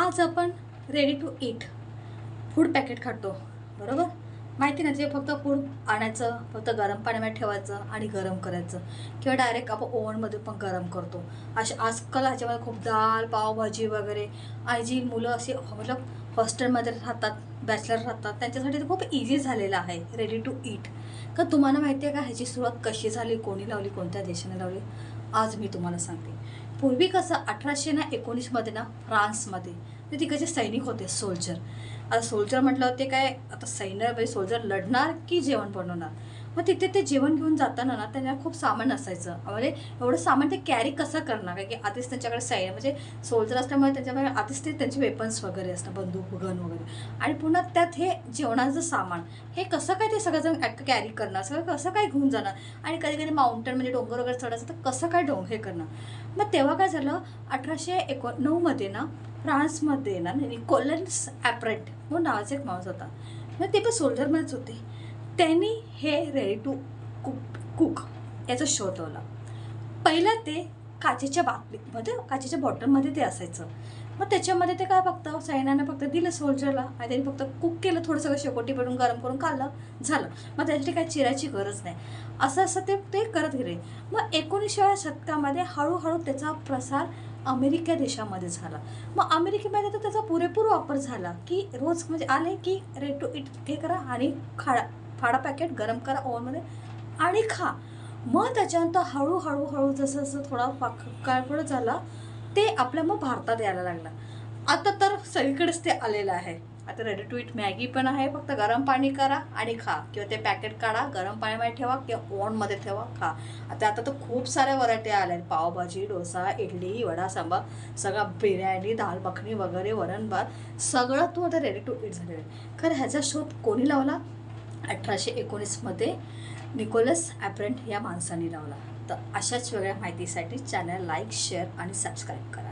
आज आपण ready to eat food packet खातो, बरोबर? माहिती ना, जे फक्त फूड आणायचं, फक्त गरम पाण्यामध्ये ठेवायचं आणि गरम करायचं, किंवा डायरेक्ट आपण ओव्हनमध्ये पण गरम करतो. असे आजकाल ह्याच्यामध्ये खूप दाल पावभाजी वगैरे. आणि जी मुलं अशी मतलब हॉस्टेलमध्ये राहतात, बॅचलर राहतात, त्यांच्यासाठी ते खूप इझी झालेलं आहे रेडी टू ईट. का तुम्हाला माहिती आहे का ह्याची सुरुवात कशी झाली, कोणी लावली, कोणत्या देशाने लावली? आज मी तुम्हाला सांगते. पूर्वी कसं 1819मध्ये ना फ्रान्समध्ये ते तिकडचे सैनिक होते, सोल्जर. आता सोल्जर म्हटलं होते काय, आता सैन्य म्हणजे सोल्जर लढणार की जेवण बनवणार. मग तिथे ते जेवण घेऊन जाताना ना त्यांना खूप सामान असायचं. म्हणजे एवढं सामान ते कॅरी कसं करणार, कारण की आधीच त्यांच्याकडे सैन्य म्हणजे सोल्जर असल्यामुळे त्यांच्याकडे आधीच ते त्यांचे वेपन्स वगैरे असतात, बंदूक गन वगैरे. आणि पुन्हा त्यात हे जेवणाचं सामान हे कसं काय ते सगळंजण कॅरी करणार, सगळं कसं काय घेऊन जाणार. आणि कधी कधी माउंटेन म्हणजे डोंगर वगैरे चढायचं तर कसं काय हे करणार. मग तेव्हा काय झालं, 1809मध्ये ना फ्रान्समध्ये ना निकोलस ॲप्रेट म्हणून नावाचा एक माणूस होता. मग ते पण सोल्जरमध्येच होते. त्यांनी हे रेडी टू कुक याचा शोध लावला. पहिलं ते काचेच्या बाटलीमध्ये, काचेच्या बॉटलमध्ये ते असायचं. मग त्याच्यामध्ये ते काय, फक्त सैन्यानं फक्त दिलं सोल्जरला आणि त्यांनी फक्त कुक केलं, थोडंसं शेकोटी पडून गरम करून खाल्लं, झालं. मग त्याच्यासाठी काही चिरायची गरज नाही. असं असं ते करत गेले. मग 19व्या शतकामध्ये हळूहळू त्याचा प्रसार अमेरिका देशामध्ये झाला. मग अमेरिकेमध्ये तर त्याचा पुरेपूर वापर झाला, की रोज म्हणजे आले की रेडी टू ईट हे करा आणि फाडा पॅकेट गरम करा ओव्हनमध्ये आणि खा. मग त्याच्यानंतर हळूहळू जसं जसं थोडा काळ पुढे झाला, ते आपल्या मग भारतात यायला लागला. आता तर सगळीकडेच ते आलेलं आहे. आता रेडी टू ईट मॅगी पण आहे, फक्त गरम पाणी करा आणि खा, किंवा ते पॅकेट काढा, गरम पाण्यामध्ये ठेवा किंवा ओव्हनमध्ये ठेवा, खा. आता तर खूप साऱ्या व्हरायटी आल्या आहेत. पावभाजी, डोसा, इडली, वडा, सांबार, सगळा बिर्याणी, दाल मखनी वगैरे, वरण भात, सगळं तू आता रेडी टू ईट झालेलं आहे. खरं ह्याचा शोध कोणी लावला? 1819मध्ये निकोलस ॲप्रेंट या माणसाने लावला. तर अशाच वेगळ्या माहितीसाठी चॅनल लाईक, शेअर आणि सबस्क्राईब करा.